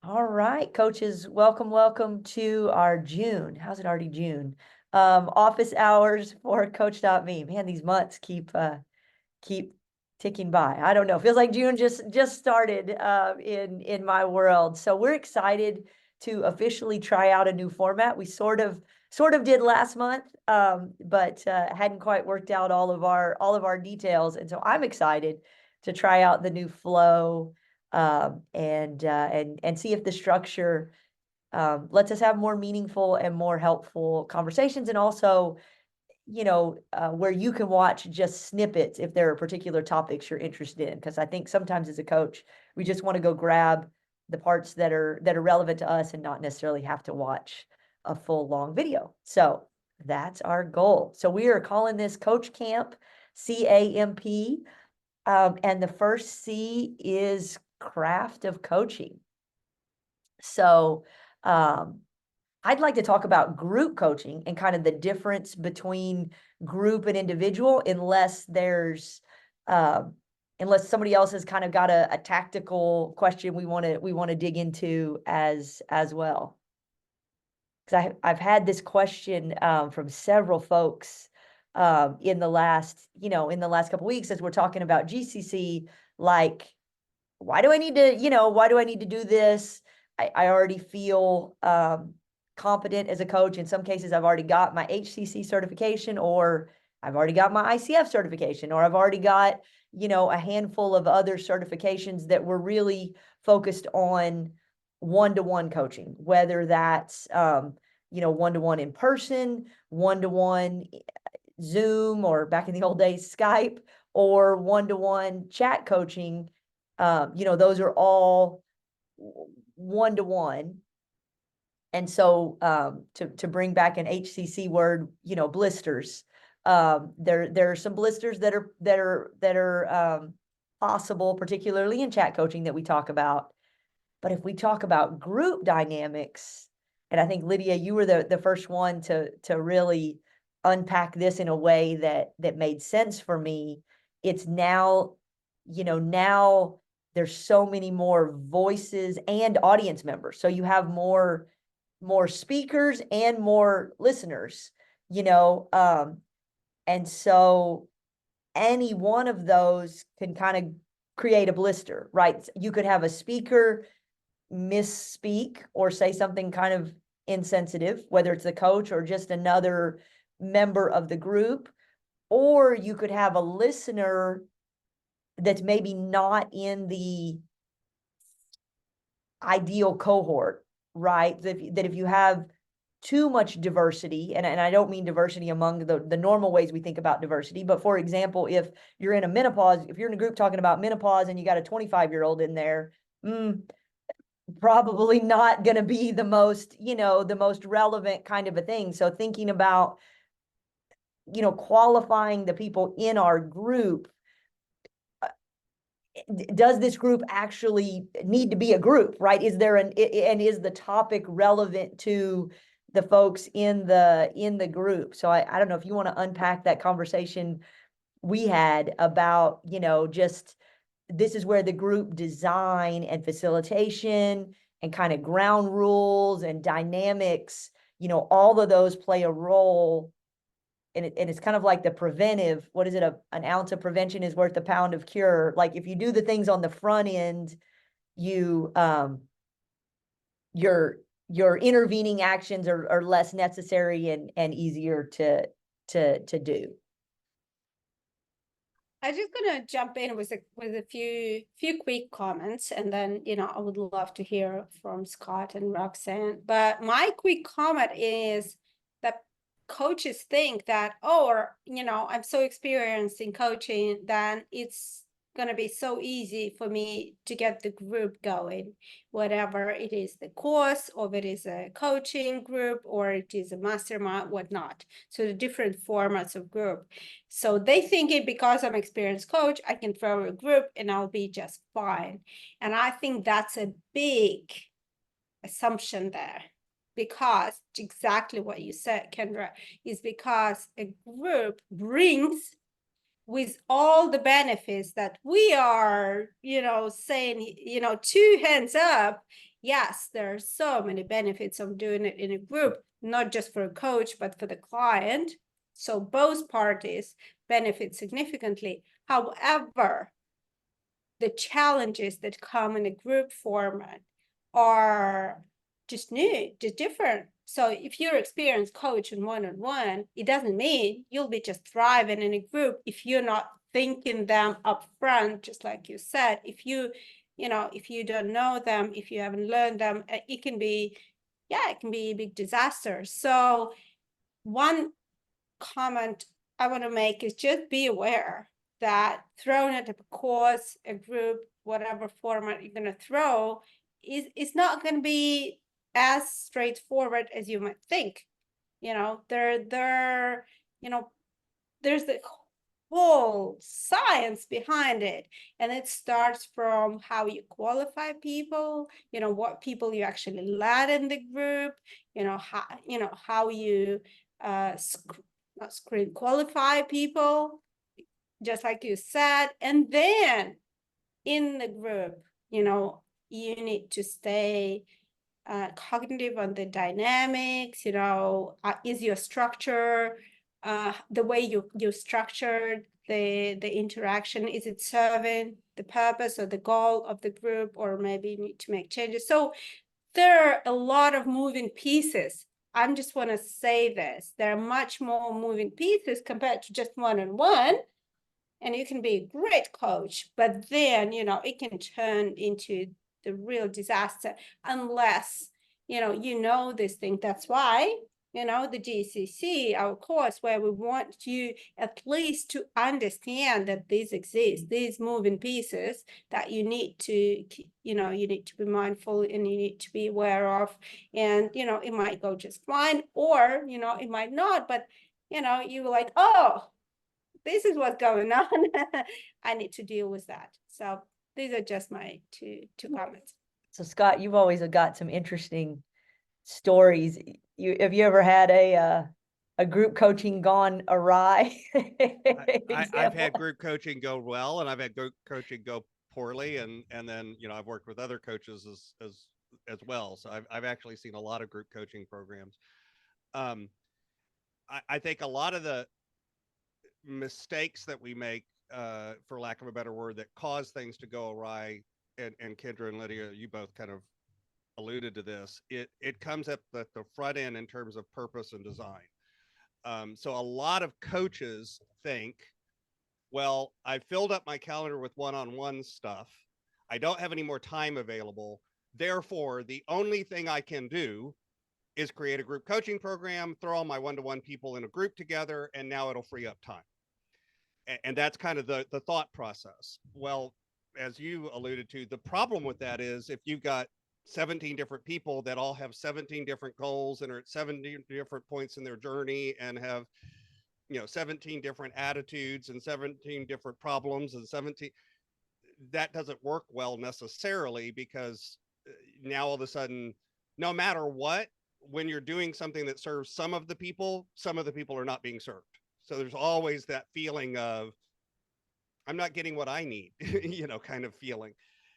All right, coaches, welcome to our June. How's it already June? Office hours for Coachdotme. Man, these months keep ticking by. I don't know. Feels like June just started in my world. So we're excited to officially try out a new format. We sort of did last month, but hadn't quite worked out all of our details. And so I'm excited to try out the new flow and see if the structure lets us have more meaningful and more helpful conversations, and also where you can watch just snippets if there are particular topics you're interested in. Because I think sometimes as a coach, we just want to go grab the parts that are relevant to us and not necessarily have to watch a full long video. So that's our goal. So we are calling this Coach Camp, CAMP. And the first C is craft of coaching. So I'd like to talk about group coaching and kind of the difference between group and individual, unless somebody else has kind of got a tactical question we want to dig into as well. Because I've had this question from several folks in the last couple of weeks as we're talking about GCC, like, why do I need to do this? I already feel competent as a coach. In some cases, I've already got my HCC certification, or I've already got my ICF certification, or I've already got, a handful of other certifications that were really focused on one-to-one coaching, whether that's, one-to-one in person, one-to-one Zoom, or back in the old days, Skype, or one-to-one chat coaching. Those are all one-to-one. And so to bring back an HCC word, blisters. There are some blisters that are possible, particularly in chat coaching, that we talk about. But if we talk about group dynamics, and I think, Lydia, you were the first one to really unpack this in a way that made sense for me. It's now there's so many more voices and audience members. So you have more speakers and more listeners, and so any one of those can kind of create a blister, right? You could have a speaker misspeak or say something kind of insensitive, whether it's the coach or just another member of the group, or you could have a listener that's maybe not in the ideal cohort, right? That if you have too much diversity, and I don't mean diversity among the normal ways we think about diversity, but for example, if you're in a group talking about menopause and you got a 25-year-old in there, probably not going to be the most relevant kind of a thing. So thinking about, qualifying the people in our group, does this group actually need to be a group, right? Is the topic relevant to the folks in the group? So I don't know if you want to unpack that conversation we had about, just this is where the group design and facilitation and kind of ground rules and dynamics, all of those play a role. And it's kind of like the preventive, what is it? An ounce of prevention is worth a pound of cure. Like, if you do the things on the front end, your intervening actions are less necessary and easier to do. I'm just gonna jump in with a few quick comments, and then I would love to hear from Scott and Roxanne. But my quick comment is that coaches think that, I'm so experienced in coaching, then it's going to be so easy for me to get the group going, whatever it is, the course, or if it is a coaching group, or it is a mastermind, whatnot. So the different formats of group. So they think it, because I'm an experienced coach, I can throw a group and I'll be just fine. And I think that's a big assumption there, because exactly what you said, Kendra, is because a group brings with all the benefits that we are, saying, two hands up, yes, there are so many benefits of doing it in a group, not just for a coach, but for the client. So both parties benefit significantly. However, the challenges that come in a group format are just new, just different. So if you're experienced coach in one-on-one, it doesn't mean you'll be just thriving in a group if you're not thinking them up front, just like you said. If you know, if you don't know them, if you haven't learned them, it can be, yeah, it can be a big disaster. So one comment I want to make is just be aware that throwing at a course, a group, whatever format you're going to throw, is not going to be as straightforward as you might think. You know, you know, there's the whole science behind it, and it starts from how you qualify people, you know, what people you actually let in the group, how you not screen qualify people, just like you said. And then in the group, you need to stay cognitive on the dynamics, is your structure, the way you structured the interaction, is it serving the purpose or the goal of the group, or maybe you need to make changes. So there are a lot of moving pieces. I just want to say this, there are much more moving pieces compared to just one-on-one. And you can be a great coach, but then, it can turn into the real disaster unless, this thing. That's why, the GCC, our course, where we want you at least to understand that these exist, these moving pieces that you need to, you need to be mindful and you need to be aware of. And, it might go just fine, or, it might not, but, you were like, oh, this is what's going on. I need to deal with that. So these are just my two comments. So Scott, you've always got some interesting stories. Have you ever had a group coaching gone awry? I've had group coaching go well, and I've had group coaching go poorly, and then I've worked with other coaches as well. So I've actually seen a lot of group coaching programs. I think a lot of the mistakes that we make, for lack of a better word, that cause things to go awry, and Kendra and Lidia, you both kind of alluded to this, it comes at the front end in terms of purpose and design. So a lot of coaches think, well, I filled up my calendar with one-on-one stuff, I don't have any more time available, therefore the only thing I can do is create a group coaching program, throw all my one-to-one people in a group together, and now it'll free up time. And that's kind of the thought process. Well, as you alluded to, the problem with that is if you've got 17 different people that all have 17 different goals and are at 17 different points in their journey and have 17 different attitudes and 17 different problems and 17, that doesn't work well necessarily, because now all of a sudden, no matter what, when you're doing something that serves some of the people are not being served. So there's always that feeling of, I'm not getting what I need, kind of feeling.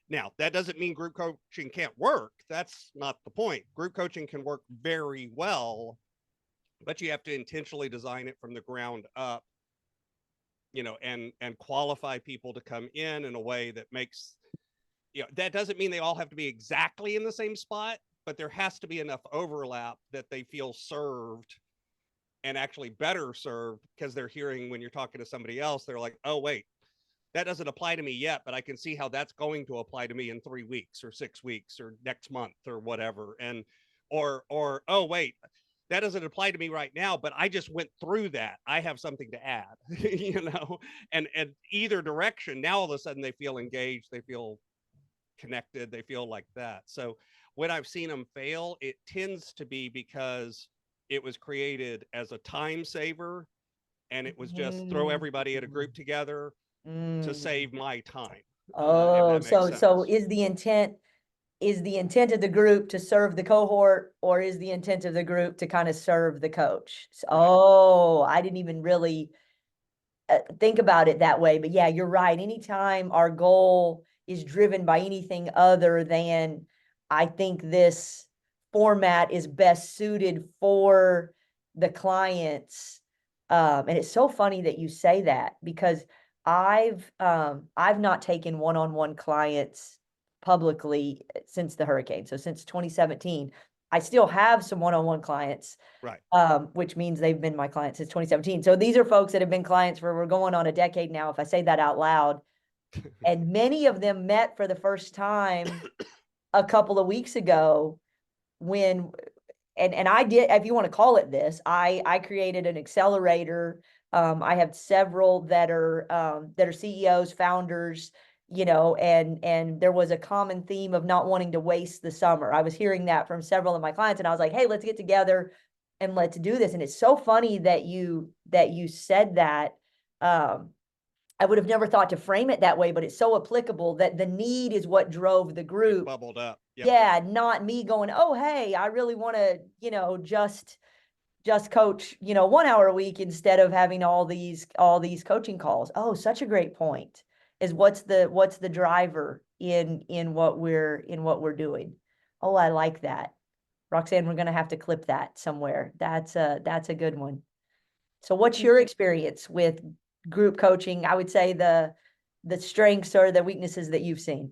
Now, that doesn't mean group coaching can't work. That's not the point. Group coaching can work very well, but you have to intentionally design it from the ground up, and qualify people to come in a way that makes, that doesn't mean they all have to be exactly in the same spot, but there has to be enough overlap that they feel served, and actually better served, because they're hearing, when you're talking to somebody else, they're like, oh, wait, that doesn't apply to me yet, but I can see how that's going to apply to me in 3 weeks or 6 weeks or next month or whatever. And, or, oh, wait, that doesn't apply to me right now, but I just went through that. I have something to add, and either direction, now all of a sudden they feel engaged, they feel connected, they feel like that. So when I've seen them fail, it tends to be because it was created as a time saver, and it was just throw everybody at a group together to save my time. Oh, so is the intent of the group to serve the cohort, or is the intent of the group to kind of serve the coach? Right. Oh, I didn't even really think about it that way, but yeah, you're right. Anytime our goal is driven by anything other than I think this format is best suited for the clients. And it's so funny that you say that, because I've not taken one-on-one clients publicly since the hurricane. So since 2017, I still have some one-on-one clients, Right. which means they've been my clients since 2017. So these are folks that have been clients for, we're going on a decade now, if I say that out loud. And many of them met for the first time a couple of weeks ago when, and I did, if you want to call it this, I created an accelerator. I have several that are CEOs, founders, you know, and there was a common theme of not wanting to waste the summer. I was hearing that from several of my clients, and I was like, hey, let's get together and let's do this. And it's so funny that you said that. I would have never thought to frame it that way, but it's so applicable that the need is what drove the It group. bubbled up. Yep. Yeah, not me going, oh, hey, I really want to, you know, just coach, you know, 1 hour a week instead of having all these coaching calls. Oh, such a great point. Is what's the driver in what we're doing. Oh, I like that. Roxanne, we're gonna have to clip that somewhere. That's a good one. So what's your experience with group coaching? I would say the strengths or the weaknesses that you've seen.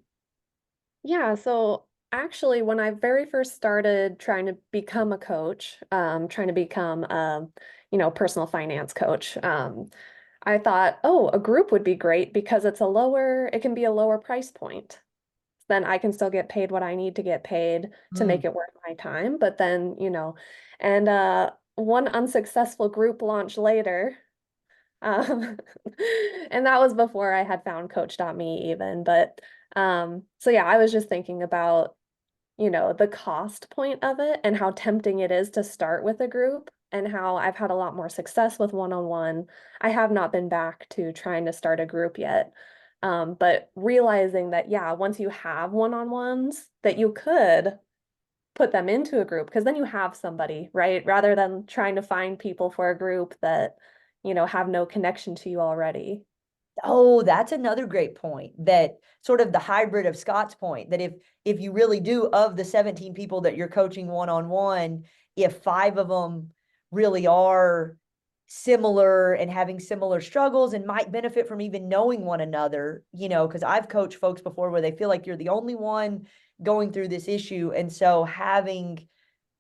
Yeah, so actually, when I very first started trying to become a coach, trying to become a, personal finance coach, I thought, oh, a group would be great because it can be a lower price point. Then I can still get paid what I need to get paid to make it worth my time. But then, and one unsuccessful group launch later, um, and that was before I had found Coachdotme even. But so yeah, I was just thinking about, the cost point of it and how tempting it is to start with a group and how I've had a lot more success with one-on-one. I have not been back to trying to start a group yet. But realizing that, yeah, once you have one-on-ones, that you could put them into a group because then you have somebody, right? Rather than trying to find people for a group that, have no connection to you already. Oh, that's another great point, that sort of the hybrid of Scott's point, that if you really do, of the 17 people that you're coaching one-on-one, if 5 of them really are similar and having similar struggles and might benefit from even knowing one another, you know, because I've coached folks before where they feel like you're the only one going through this issue. And so having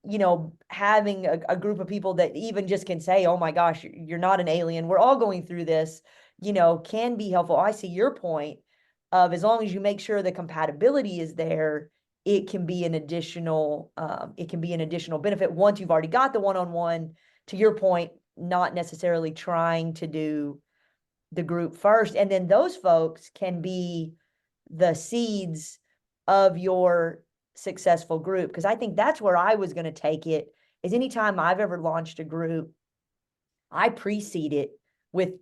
a group of people that even just can say, oh my gosh, you're not an alien, we're all going through this, can be helpful. I see your point of, as long as you make sure the compatibility is there, it can be an additional benefit once you've already got the one-on-one. To your point, not necessarily trying to do the group first, and then those folks can be the seeds of your successful group. Because I think that's where I was going to take it, is anytime I've ever launched a group, I pre-seed it with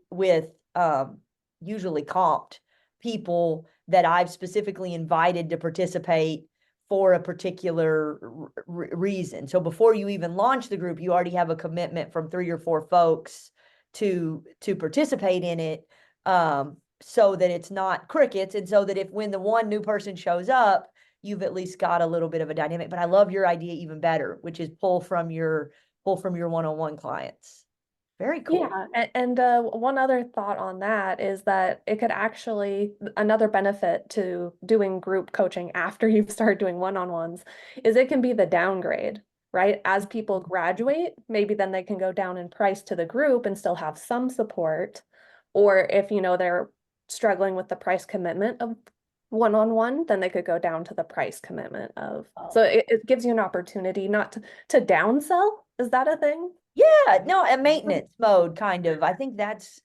usually comped people that I've specifically invited to participate for a particular reason. So before you even launch the group, you already have a commitment from 3 or 4 folks to participate in it, so that it's not crickets, and so that if, when the one new person shows up, you've at least got a little bit of a dynamic. But I love your idea even better, which is pull from your one-on-one clients. Very cool. Yeah, and one other thought on that is that it could actually, another benefit to doing group coaching after you've started doing one-on-ones is it can be the downgrade, right? As people graduate, maybe then they can go down in price to the group and still have some support. Or if, they're struggling with the price commitment of one-on-one, then they could go down to the price commitment of. So it gives you an opportunity not to downsell. Is that a thing? Yeah, no, a maintenance mode, kind of. I think that's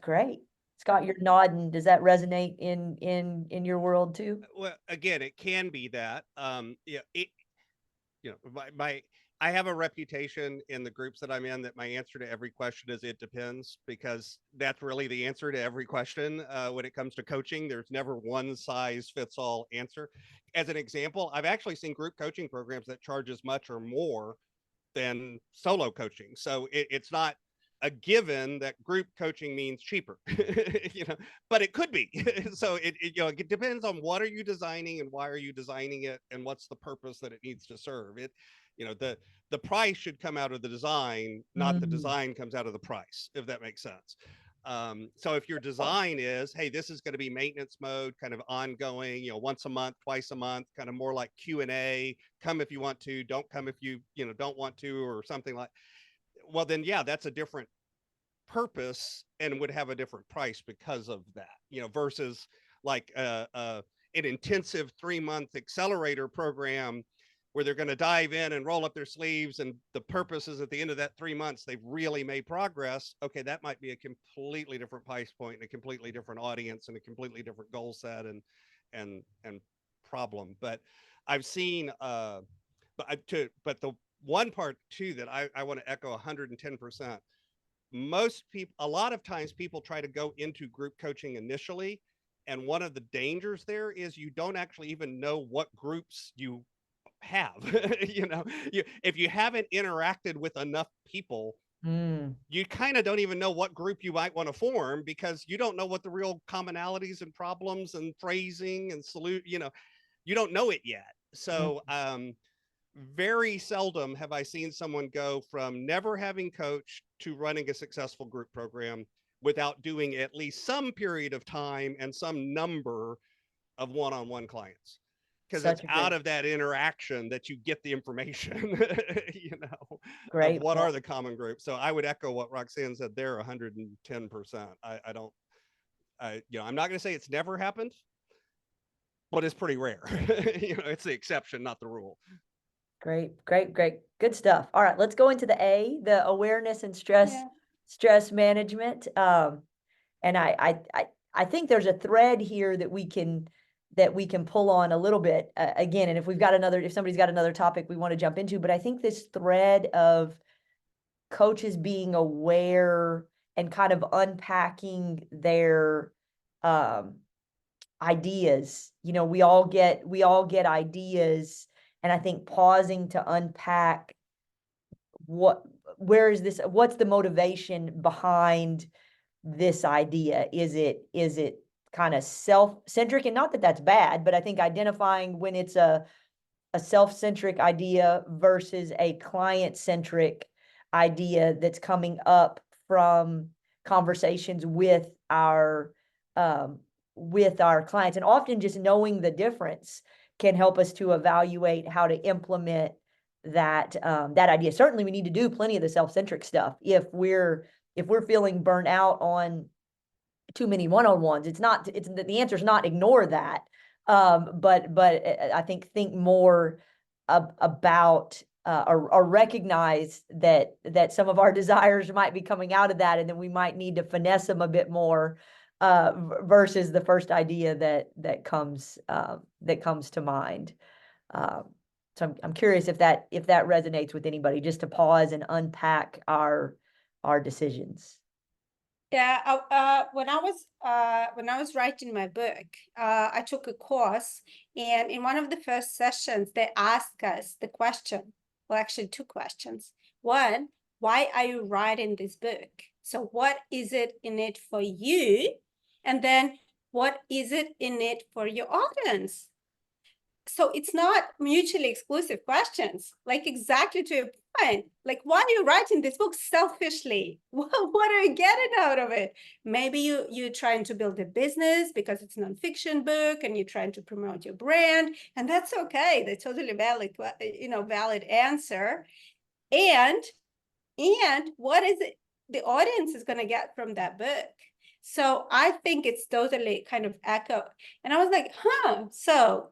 great. Scott, you're nodding. Does that resonate in your world too? Well, again, it can be that. I have a reputation in the groups that I'm in that my answer to every question is it depends, because that's really the answer to every question when it comes to coaching. There's never one size fits all answer. As an example, I've actually seen group coaching programs that charge as much or more than solo coaching. So it's not a given that group coaching means cheaper, but it could be. So it depends on what are you designing and why are you designing it and what's the purpose that it needs to serve. The price should come out of the design, not the design comes out of the price, if that makes sense. So if your design is, hey, this is going to be maintenance mode, kind of ongoing, once a month, twice a month, kind of more like Q&A, come if you want to, don't come if you don't want to, or something like, well, then, yeah, that's a different purpose and would have a different price because of that, versus like an intensive 3-month accelerator program where they're going to dive in and roll up their sleeves. And the purpose is at the end of that 3 months, they've really made progress. Okay, that might be a completely different price point and a completely different audience and a completely different goal set and problem. But I've seen, but the one part too that I want to echo 110%. Most people, a lot of times people try to go into group coaching initially. And one of the dangers there is you don't actually even know what groups you have. If you haven't interacted with enough people, you kind of don't even know what group you might want to form because you don't know what the real commonalities and problems and phrasing and you don't know it yet. So, very seldom have I seen someone go from never having coached to running a successful group program without doing at least some period of time and some number of one-on-one clients. Because it's out of that interaction that you get the information, Great of what are the common groups. So I would echo what Roxanne said there 110%. I'm not going to say it's never happened, but it's pretty rare. It's the exception, not the rule. Great. Good stuff. All right, let's go into the A, the awareness and stress management. And I think there's a thread here that we can pull on a little bit again. And if somebody's got another topic we want to jump into, but I think this thread of coaches being aware and kind of unpacking their ideas. We all get ideas. And I think pausing to unpack what's the motivation behind this idea? Is it kind of self-centric? And not that that's bad, but I think identifying when it's a self-centric idea versus a client-centric idea that's coming up from conversations with our clients. And often just knowing the difference can help us to evaluate how to implement that idea. Certainly we need to do plenty of the self-centric stuff. If we're feeling burnt out on too many one-on-ones, the answer is not ignore that. But I think more about or recognize that some of our desires might be coming out of that, and then we might need to finesse them a bit more versus the first idea that comes to mind. So I'm curious if that resonates with anybody, just to pause and unpack our decisions. Yeah, when I was writing my book, I took a course, and in one of the first sessions, they asked us the question, well, actually 2 questions. One, why are you writing this book? So what is it in it for you? And then what is it in it for your audience? So it's not mutually exclusive questions, like exactly to your point. Like, why are you writing this book selfishly? What are you getting out of it? Maybe you're trying to build a business because it's a nonfiction book and you're trying to promote your brand, and that's okay. That's totally valid, valid answer. And what is it the audience is going to get from that book? So I think it's totally kind of echo. And I was like, so,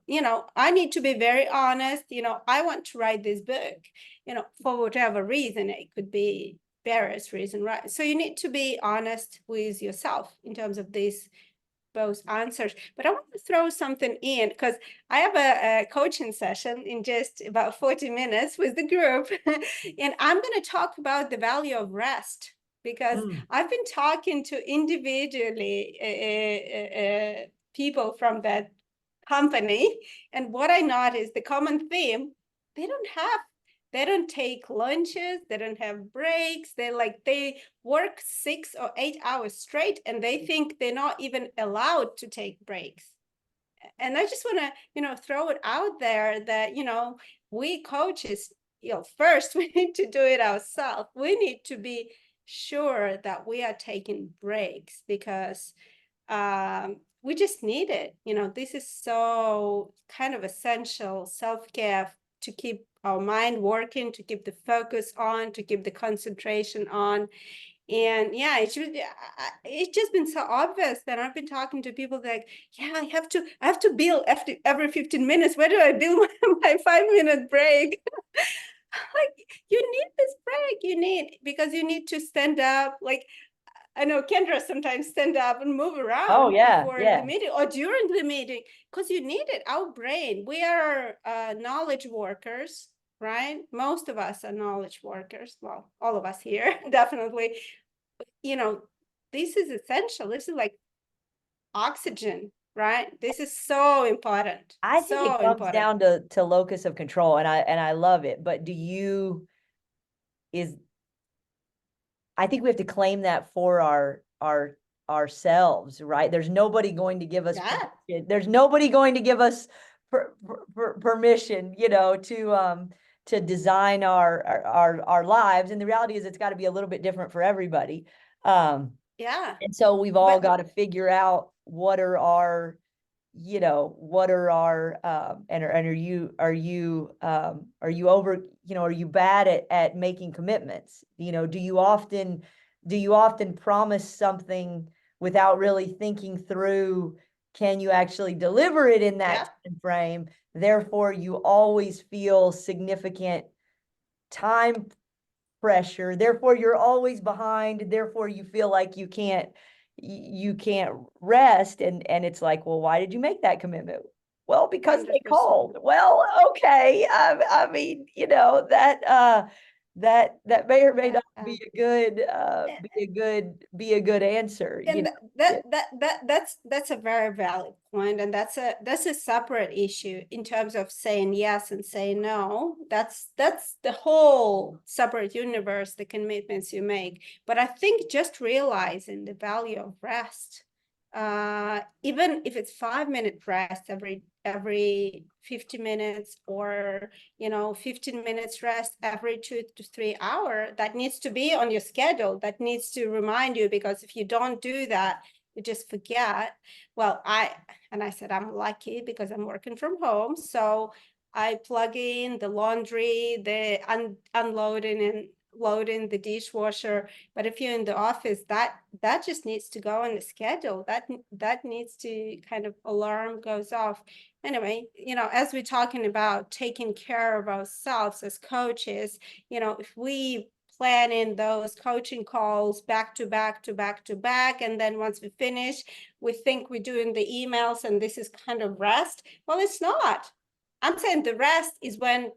I need to be very honest. I want to write this book, for whatever reason. It could be various reasons, right? So you need to be honest with yourself in terms of these both answers. But I want to throw something in, because I have a coaching session in just about 40 minutes with the group. And I'm going to talk about the value of rest. Because I've been talking to individually people from that company, and what I noticed, the common theme, they they don't take lunches, they don't have breaks, they work 6 or 8 hours straight, and they think they're not even allowed to take breaks. And I just want to, throw it out there that, we coaches, first we need to do it ourselves. We need to be sure that we are taking breaks, because we just need it. This is so kind of essential self-care to keep our mind working, to keep the focus on, to keep the concentration on. And yeah, it's just been so obvious that I've been talking to people like, yeah, I have to bill every 15 minutes. Where do I bill my 5-minute break? Like, you need this break, because you need to stand up. Like, I know Kendra sometimes stand up and move around before the meeting or during the meeting, because you need it. Our brain, we are knowledge workers, right? Most of us are knowledge workers. Well, all of us here, definitely. This is essential. This is like oxygen, right? This is so important. I think so it comes important. down to locus of control, and I love it. But I think we have to claim that for ourselves, right? There's nobody going to give us permission. There's nobody going to give us permission, to design our lives. And the reality is, it's got to be a little bit different for everybody. Yeah. And so we've all got to figure out what are our and are you over, are you bad at making commitments? Do you often promise something without really thinking through, can you actually deliver it in that time frame? Therefore, you always feel significant time pressure. Therefore, you're always behind. Therefore, you feel like you can't rest. And it's like, well, why did you make that commitment? Well, because they 100%. called. Well, okay. I mean, that may or may not be a good answer. And that's a very valid point, and that's a separate issue in terms of saying yes and saying no. That's the whole separate universe, the commitments you make. But I think just realizing the value of rest, even if it's 5-minute rest every 50 minutes, or 15 minutes rest every 2 to 3 hours, that needs to be on your schedule. That needs to remind you, because if you don't do that, you just forget. Well, I said I'm lucky because I'm working from home, so I plug in the laundry, the unloading and loading the dishwasher. But if you're in the office, that just needs to go on the schedule. That needs to kind of alarm goes off. Anyway, as we're talking about taking care of ourselves as coaches, if we plan in those coaching calls back to back to back to back, and then once we finish, we think we're doing the emails and this is kind of rest. Well, it's not. I'm saying the rest is when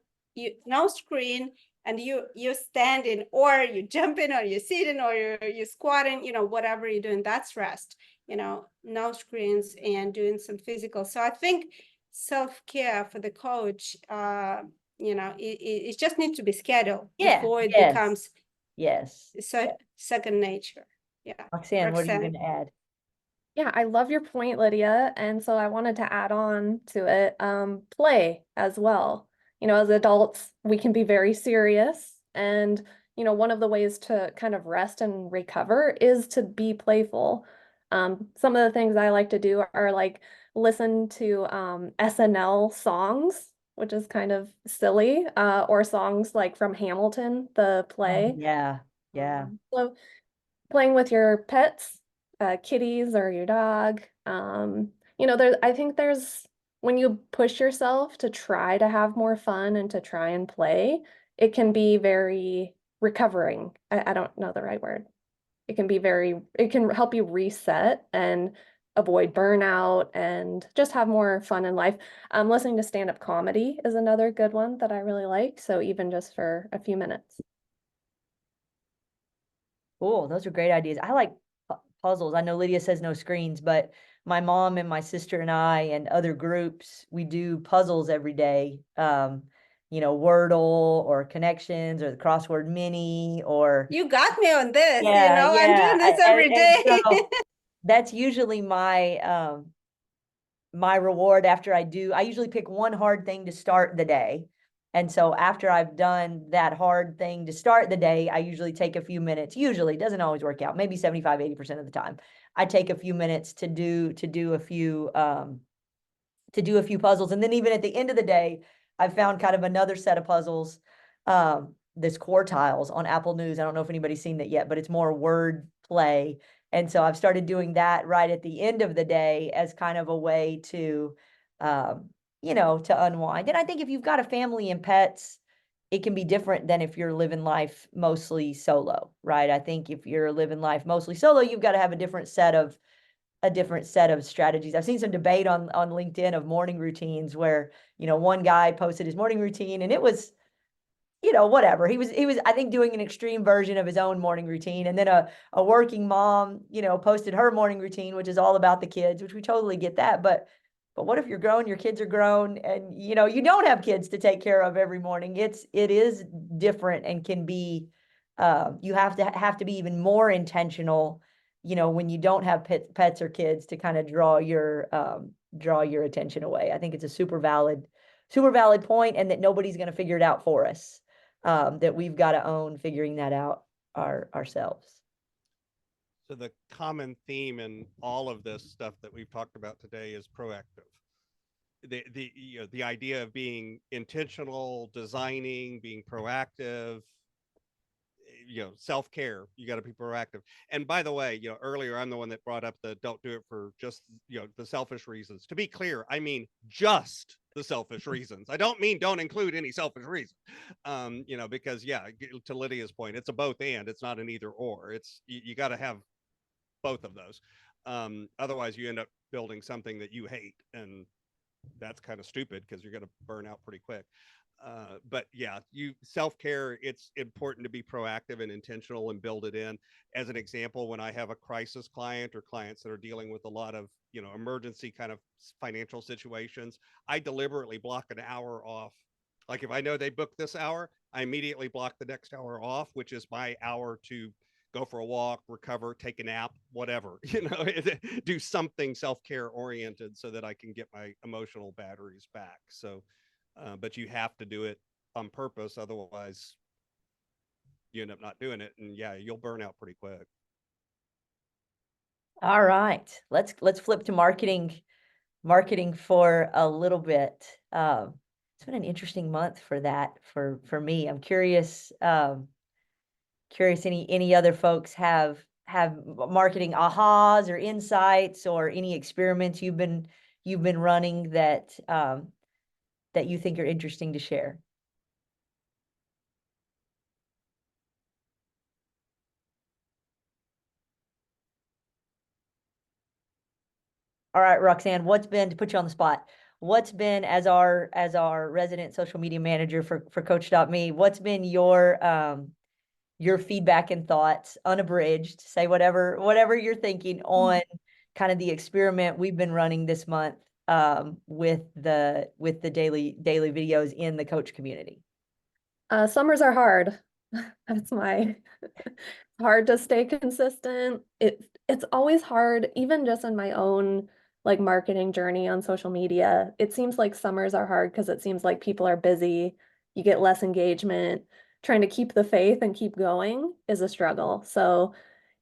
no screen, and you're standing, or you're jumping, or you're sitting, or you're squatting, whatever you're doing, that's rest. No screens and doing some physical. So I think self-care for the coach, it just needs to be scheduled before it becomes second nature. Yeah. Roxanne, what are you going to add? Yeah, I love your point, Lydia. And so I wanted to add on to it, play as well. As adults, we can be very serious. And, one of the ways to kind of rest and recover is to be playful. Some of the things I like to do are like listen to SNL songs, which is kind of silly, or songs like from Hamilton, the play. Yeah. So playing with your pets, kitties or your dog. I think when you push yourself to try to have more fun and to try and play, it can be very recovering. I don't know the right word. It can help you reset and avoid burnout and just have more fun in life. Listening to stand-up comedy is another good one that I really like. So even just for a few minutes. Cool. Those are great ideas. I like puzzles. I know Lydia says no screens, but my mom and my sister and I and other groups, we do puzzles every day. Wordle or Connections or the crossword mini or You got me on this, yeah, I'm doing this every day. so that's usually my my reward after I usually pick one hard thing to start the day. And so after I've done that hard thing to start the day, I usually take a few minutes. Usually, it doesn't always work out, maybe 75, 80% of the time. I take a few minutes to do a few puzzles. And then even at the end of the day, I've found kind of another set of puzzles. This quartiles on Apple News. I don't know if anybody's seen that yet, but it's more word play. And so I've started doing that right at the end of the day as kind of a way to, to unwind. And I think if you've got a family and pets, it can be different than if you're living life mostly solo, right? I think if you're living life mostly solo, you've got to have a different set of strategies. I've seen some debate on LinkedIn of morning routines where, one guy posted his morning routine and it was, whatever. He was, I think, doing an extreme version of his own morning routine. And then a working mom, posted her morning routine, which is all about the kids, which we totally get that. But what if you're grown, your kids are grown, and, you don't have kids to take care of every morning? It is different and can be, you have to be even more intentional, when you don't have pets or kids to kind of draw your attention away. I think it's a super valid point, and that nobody's going to figure it out for us. That we've got to own figuring that out ourselves. So the common theme in all of this stuff that we've talked about today is proactive. The idea of being intentional, designing, being proactive, self-care. You got to be proactive. And by the way, earlier I'm the one that brought up the don't do it for just, the selfish reasons. To be clear, I mean just the selfish reasons. I don't mean don't include any selfish reasons. Because to Lydia's point, it's a both and, it's not an either or. It's you got to have both of those. Otherwise you end up building something that you hate, and that's kind of stupid because you're going to burn out pretty quick. But yeah, self-care, it's important to be proactive and intentional and build it in. As an example, when I have a crisis client or clients that are dealing with a lot of, emergency kind of financial situations, I deliberately block an hour off. Like if I know they booked this hour, I immediately block the next hour off, which is my hour to go for a walk, recover, take a nap, whatever, do something self-care oriented so that I can get my emotional batteries back. So but you have to do it on purpose. Otherwise, you end up not doing it. And you'll burn out pretty quick. All right. Let's flip to marketing for a little bit. It's been an interesting month for that for me. I'm curious, any other folks have marketing ahas or insights or any experiments you've been running that you think are interesting to share. All right, Roxanne, to put you on the spot, what's been, as our resident social media manager for Coachdotme, what's been your feedback and thoughts, unabridged, say whatever you're thinking on kind of the experiment we've been running this month with the daily videos in the coach community? Summers are hard. That's hard to stay consistent. It's always hard, even just in my own marketing journey on social media. It seems like summers are hard because it seems like people are busy. You get less engagement. Trying to keep the faith and keep going is a struggle. So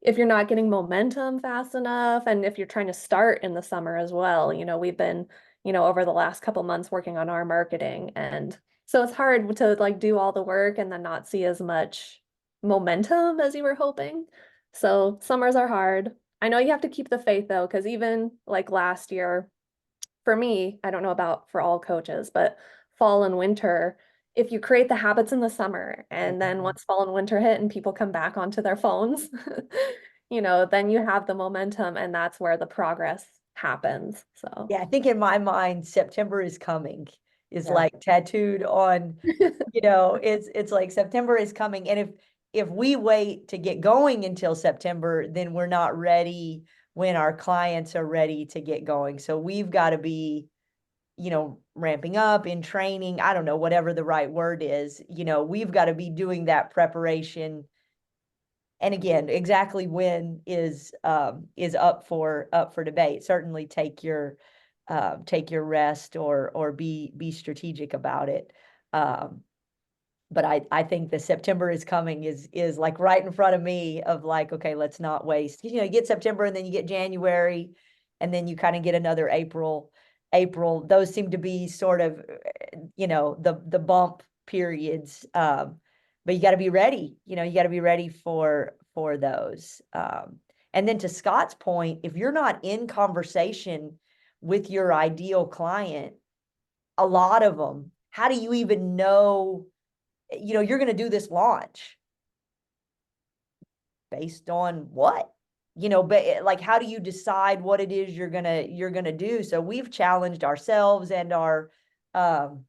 if you're not getting momentum fast enough, and if you're trying to start in the summer as well, we've been, over the last couple months working on our marketing. And so it's hard to do all the work and then not see as much momentum as you were hoping. So summers are hard. I know you have to keep the faith though, because even last year, for me, I don't know about for all coaches, but fall and winter, if you create the habits in the summer and then once fall and winter hit and people come back onto their phones, then you have the momentum and that's where the progress happens. So yeah, I think in my mind, September is coming is tattooed on, it's like September is coming. And if we wait to get going until September, then we're not ready when our clients are ready to get going. So we've got to be ramping up in training, I don't know, whatever the right word is, we've got to be doing that preparation. And again, exactly when is up for debate. Certainly take your rest or be strategic about it. But I think the September is coming is like right in front of me of like, okay, let's not waste. You get September and then you get January and then you kind of get another April. Those seem to be sort of, the bump periods. But you got to be ready. You got to be ready for those. And then to Scott's point, if you're not in conversation with your ideal client, a lot of them, how do you even know, you're going to do this launch based on what? But like, how do you decide what it is you're gonna do? So we've challenged ourselves and our and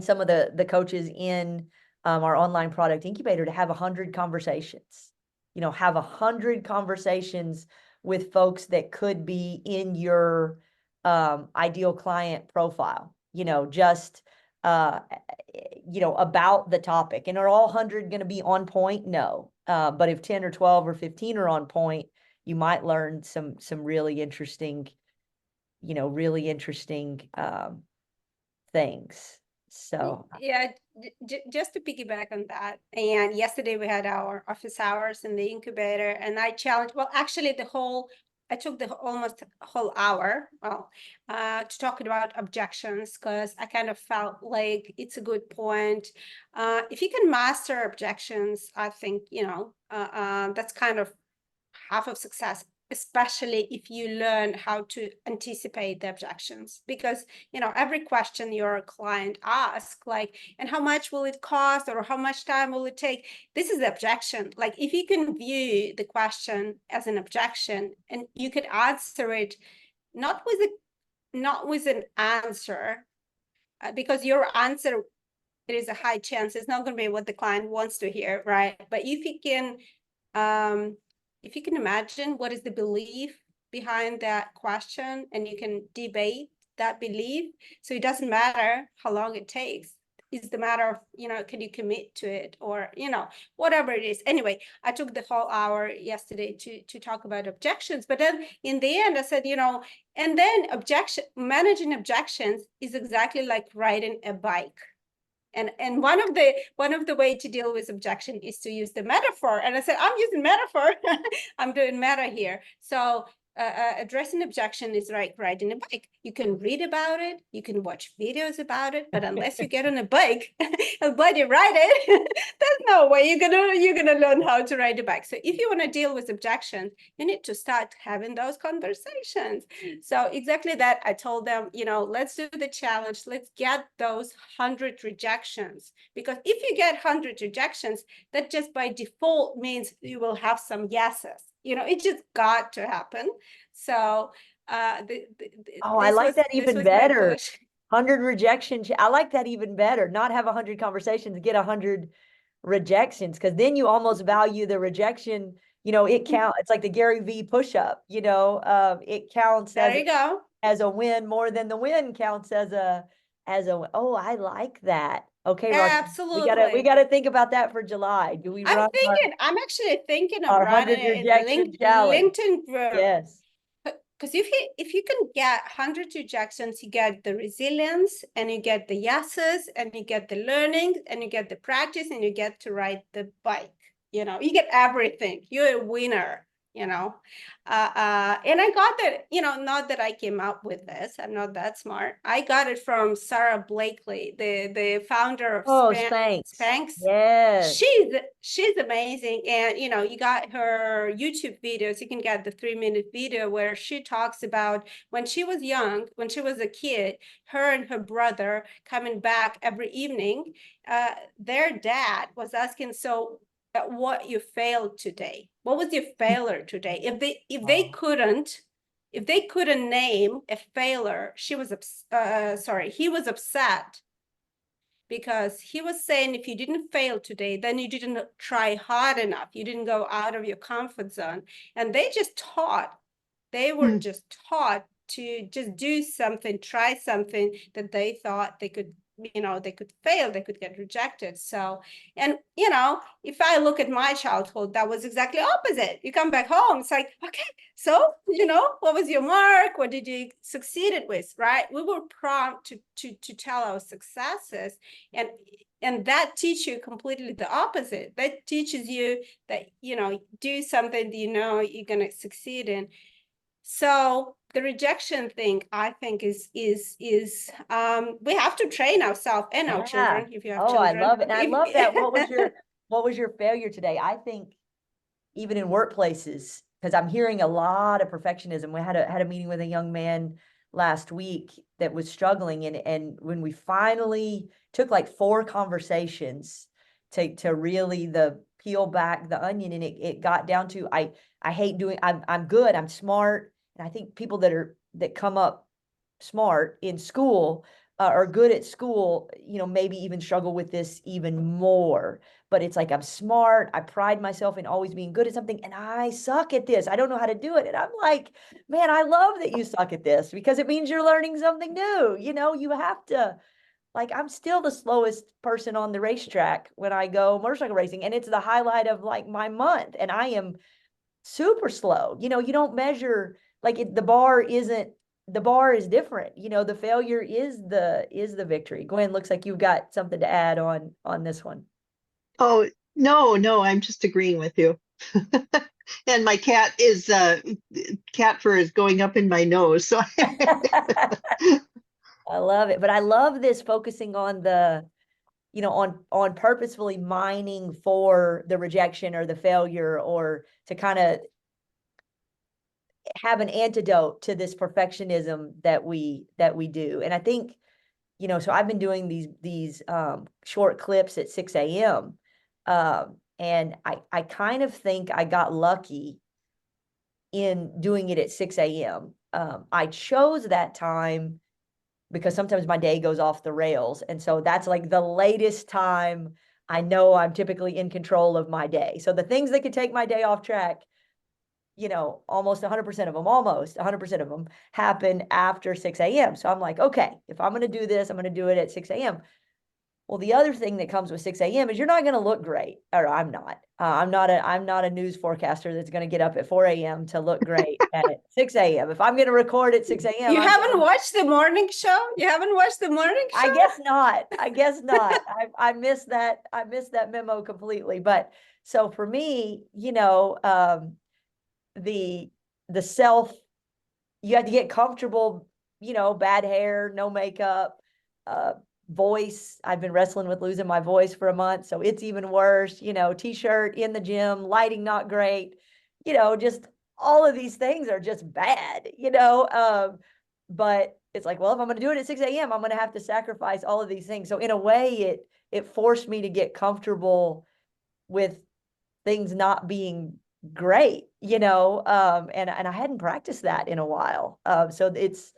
some of the coaches in our online product incubator to have 100 conversations. Have 100 conversations with folks that could be in your ideal client profile. Just about the topic. And are all 100 going to be on point? No. But if 10 or 12 or 15 are on point, you might learn some really interesting, things. So yeah, just to piggyback on that. And yesterday we had our office hours in the incubator, and I challenged, well, actually I took the almost whole hour, to talk about objections, because I kind of felt like it's a good point. If you can master objections, I think, that's kind of half of success, especially if you learn how to anticipate the objections. Because, every question your client asks, like, and how much will it cost, or how much time will it take? This is the objection. Like, if you can view the question as an objection and you could answer it not with an answer, because your answer, there is a high chance it's not going to be what the client wants to hear, right? But if you can imagine what is the belief behind that question, and you can debate that belief, so it doesn't matter how long it takes. It's the matter of, can you commit to it, or, whatever it is. Anyway, I took the whole hour yesterday to talk about objections. But then in the end, I said, and then managing objections is exactly like riding a bike. And one of the way to deal with objection is to use the metaphor. And I said, I'm using metaphor. I'm doing meta here. So addressing objection is like riding a bike. You can read about it, you can watch videos about it, but unless you get on a bike and bloody ride it, there's no way you're gonna learn how to ride a bike. So if you want to deal with objections, you need to start having those conversations. So exactly that. I told them, let's do the challenge. Let's get those 100 rejections, because if you get 100 rejections, that just by default means you will have some yeses. It just got to happen. So I like that even better. 100 rejections. I like that even better. Not have 100 conversations, get 100 rejections, because then you almost value the rejection. It counts. It's like the Gary V push-up. It counts as a win more than the win counts as a. Oh, I like that. Okay, absolutely. We gotta think about that for July. Do we? I'm actually thinking of running a LinkedIn group. Yes. Because if you can get 100 rejections, you get the resilience, and you get the yeses, and you get the learning, and you get the practice, and you get to ride the bike. You get everything. You're a winner. And I got that, not that I came up with this. I'm not that smart. I got it from Sarah Blakely, the founder of Spanx. Yes. She's amazing. And, you got her YouTube videos. You can get the 3-minute video where she talks about when she was young, when she was a kid, her and her brother coming back every evening, their dad was asking, so what you failed today? What was your failure today? If they couldn't name a failure, he was upset, because he was saying, if you didn't fail today, then you didn't try hard enough. You didn't go out of your comfort zone. And they were just taught to just do something, try something that they thought they could, they could fail, they could get rejected. So, and if I look at my childhood, that was exactly opposite. You come back home, it's like, okay, so what was your mark? What did you succeeded with, right? We were prompt to tell our successes, and that teaches you completely the opposite. That teaches you that do something that you're gonna succeed in. So the rejection thing, I think, is we have to train ourselves and our children, if you have children. I love it. And I love that. What was your failure today? I think even in workplaces, because I'm hearing a lot of perfectionism. We had a meeting with a young man last week that was struggling, and when we finally took like 4 conversations to really peel back the onion, and it got down to I hate doing, I'm good, I'm smart. And I think people that come up smart in school are good at school, maybe even struggle with this even more. But it's like, I'm smart, I pride myself in always being good at something, and I suck at this. I don't know how to do it. And I'm like, man, I love that you suck at this, because it means you're learning something new. You have to, like, I'm still the slowest person on the racetrack when I go motorcycle racing, and it's the highlight of like my month, and I am super slow. You don't measure, like, the bar is different. The failure is the victory. Gwen, looks like you've got something to add on this one. Oh, no, I'm just agreeing with you. And my cat fur is going up in my nose. So I love it. But I love this focusing on on purposefully mining for the rejection or the failure, or to kind of have an antidote to this perfectionism that we do. And I think, so I've been doing these short clips at 6 a.m. And I kind of think I got lucky in doing it at 6 a.m. I chose that time because sometimes my day goes off the rails. And so that's like the latest time I know I'm typically in control of my day. So the things that could take my day off track, almost 100% of them happen after 6 a.m. So I'm like, okay, if I'm going to do this, I'm going to do it at 6 a.m. Well, the other thing that comes with 6 a.m. is you're not going to look great, or I'm not. I'm not a news forecaster that's going to get up at 4 a.m. to look great at 6 a.m. If I'm going to record at 6 a.m. You haven't watched the morning show? You haven't watched the morning show? I guess not. I missed that. I missed that memo completely. But so for me, the self, you have to get comfortable, bad hair, no makeup, voice. I've been wrestling with losing my voice for a month, so it's even worse. T-shirt in the gym, lighting not great, just all of these things are just bad, but it's like, well, if I'm going to do it at 6 a.m., I'm going to have to sacrifice all of these things. So in a way, it forced me to get comfortable with things not being great, and I hadn't practiced that in a while. So it's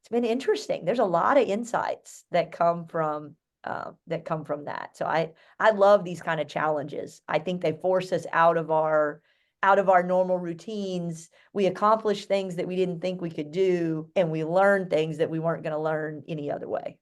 been interesting. There's a lot of insights that come from that. So I love these kind of challenges. I think they force us out of our normal routines. We accomplish things that we didn't think we could do, and we learn things that we weren't going to learn any other way.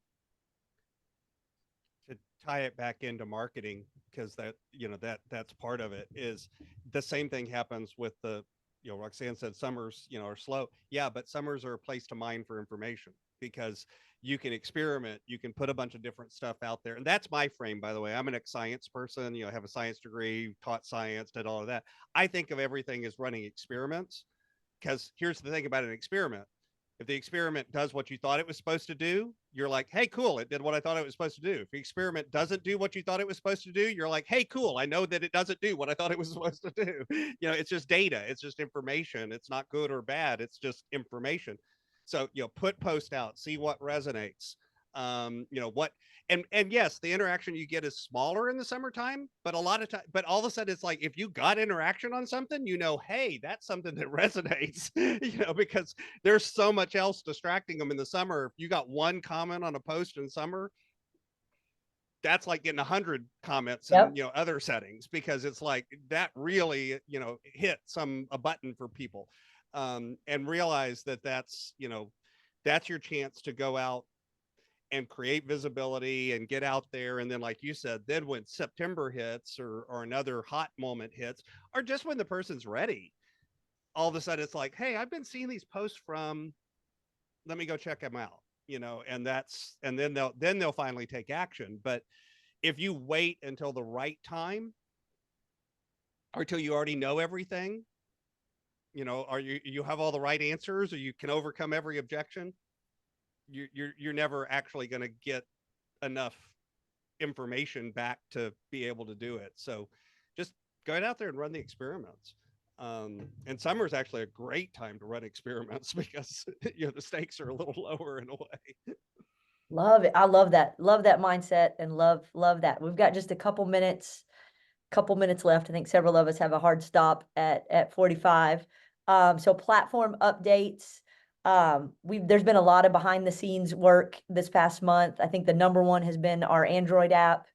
To tie it back into marketing, because that's part of it, is the same thing happens with the, Roxanne said summers, are slow. Yeah, but summers are a place to mine for information, because you can experiment, you can put a bunch of different stuff out there. And that's my frame, by the way. I'm an ex-science person, have a science degree, taught science, did all of that. I think of everything as running experiments, because here's the thing about an experiment. If the experiment does what you thought it was supposed to do, you're like, hey, cool, it did what I thought it was supposed to do. If the experiment doesn't do what you thought it was supposed to do, you're like, hey, cool, I know that it doesn't do what I thought it was supposed to do. It's just data. It's just information. It's not good or bad. It's just information. So, put post out, see what resonates. What, and yes, the interaction you get is smaller in the summertime, but a lot of time, but all of a sudden it's like, if you got interaction on something, hey, that's something that resonates, because there's so much else distracting them in the summer. If you got one comment on a post in summer, that's like getting 100 comments in other settings, because it's like that really hit a button for people, and realize that that's that's your chance to go out and create visibility and get out there. And then, like you said, then when September hits or another hot moment hits, or just when the person's ready, all of a sudden it's like, hey, I've been seeing these posts from, let me go check them out, you know, and then they'll finally take action. But if you wait until the right time, or till you already know everything, you know, or you have all the right answers, or you can overcome every objection, you're never actually going to get enough information back to be able to do it. So just go out there and run the experiments. And summer is actually a great time to run experiments because you know the stakes are a little lower in a way. Love it. I love that. Love that mindset and love that. We've got just a couple minutes left. I think several of us have a hard stop at 45. So platform updates. There's been a lot of behind the scenes work this past month. I think the number one has been our Android app.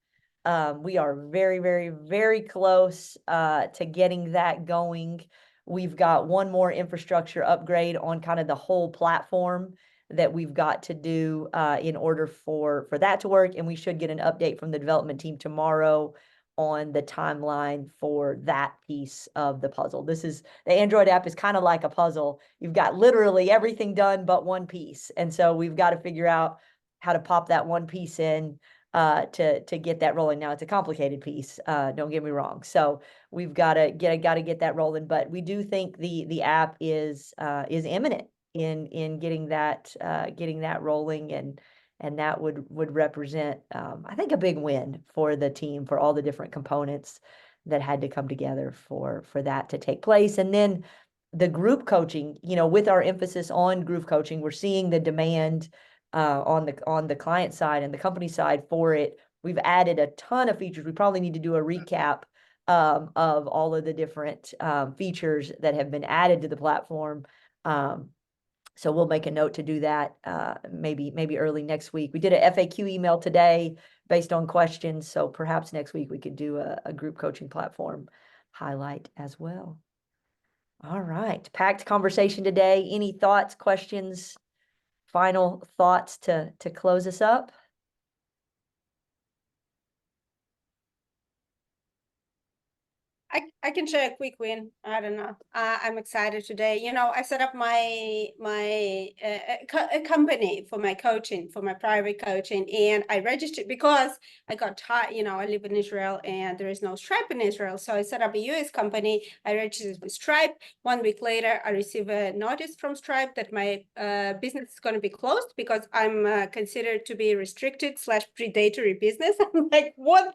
We are very, very, very close to getting that going. We've got one more infrastructure upgrade on kind of the whole platform that we've got to do in order for that to work. And we should get an update from the development team tomorrow on the timeline for that piece of the puzzle. The Android app is kind of like a puzzle. You've got literally everything done but one piece. And so we've got to figure out how to pop that one piece in to get that rolling. Now it's a complicated piece, don't get me wrong. So we've got to get that rolling, but we do think the app is imminent in getting that rolling, and that would represent I think a big win for the team, for all the different components that had to come together for that to take place. And then the group coaching, you know, with our emphasis on group coaching, we're seeing the demand on the client side and the company side for it. We've added a ton of features. We probably need to do a recap of all of the different features that have been added to the platform. So we'll make a note to do that maybe early next week. We did a FAQ email today based on questions. So perhaps next week we could do a group coaching platform highlight as well. All right, packed conversation today. Any thoughts, questions, final thoughts to close us up? I can share a quick win. I don't know. I'm excited today. You know, I set up my a company for my coaching, for my private coaching, and I registered because I got tired. You know, I live in Israel and there is no Stripe in Israel, so I set up a US company. I registered with Stripe. 1 week later, I receive a notice from Stripe that my business is going to be closed because I'm considered to be restricted / predatory business. I'm like, what?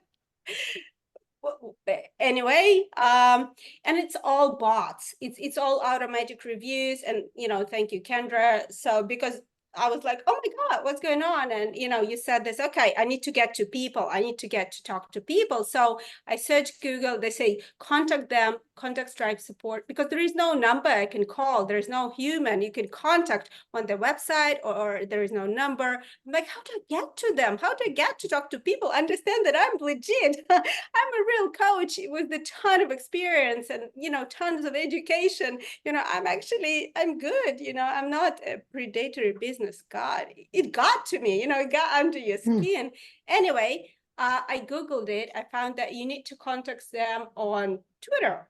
Anyway, and it's all bots. It's all automatic reviews, and you know, thank you, Kendra. So because I was like, oh my God, what's going on? And you know, you said this, okay, I need to get to people. I need to get to talk to people. So I searched Google, they say, contact them, contact Stripe support, because there is no number I can call. There's no human you can contact on their website, or there is no number. I'm like, how do I get to them? How do I get to talk to people? Understand that I'm legit. I'm a real coach with a ton of experience and, you know, tons of education. You know, I'm good. You know, I'm not a predatory business. God, it got to me, you know, it got under your skin. Anyway, I Googled it. I found that you need to contact them on Twitter.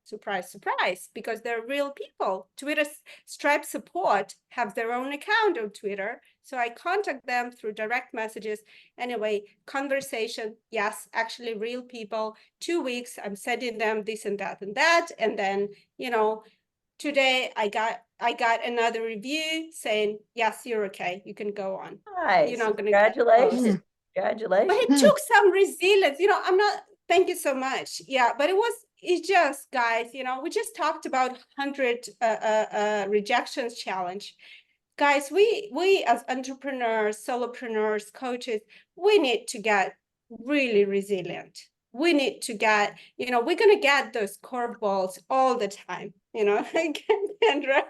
Surprise, surprise, because they're real people. Twitter Stripe support have their own account on Twitter. So I contact them through direct messages. Anyway, conversation, yes, actually real people. 2 weeks, I'm sending them this and that and that. And then, you know, today I got another review saying, yes, you're okay. You can go on. Nice. You're not going to Congratulations. But Congratulations. it took some resilience. You know, I'm not, thank you so much. Yeah, but it's just, guys, you know, we just talked about 100 rejections challenge. Guys, we as entrepreneurs, solopreneurs, coaches, we need to get really resilient. We need to get, you know, we're going to get those curveballs all the time, you know, Kendra,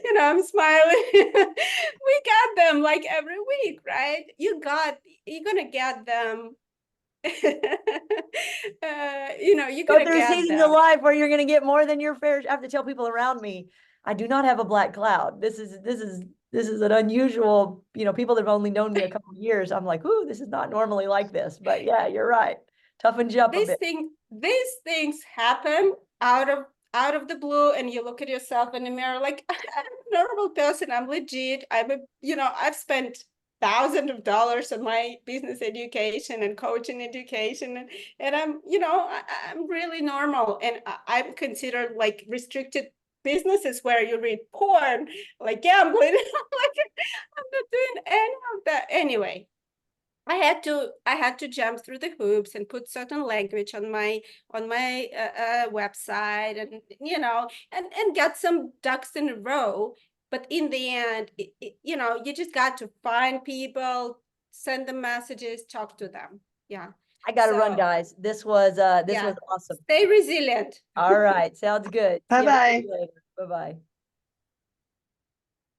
you know, I'm smiling. We got them like every week, right? You're going to get them. You know, you're Go going to through get seasons them. of life where you're going to get more than your fair. I have to tell people around me, I do not have a black cloud. This is this is an unusual, people that have only known me a couple of years, I'm like, ooh, this is not normally like this. But yeah, you're right. Toughen you up a bit. These things happen out of the blue, and you look at yourself in the mirror like, I'm a normal person. I'm legit. I've spent thousands of dollars on my business education and coaching education, and I'm really normal, and I'm considered like restricted businesses where you read porn, like gambling. I'm not doing any of that anyway. I had to jump through the hoops and put certain language on my website, and and get some ducks in a row. But in the end, you just got to find people, send them messages, talk to them. Yeah. I gotta run, So, guys. This was yeah. awesome. Stay resilient. All right, sounds good. See Bye-bye. you later. Bye-bye.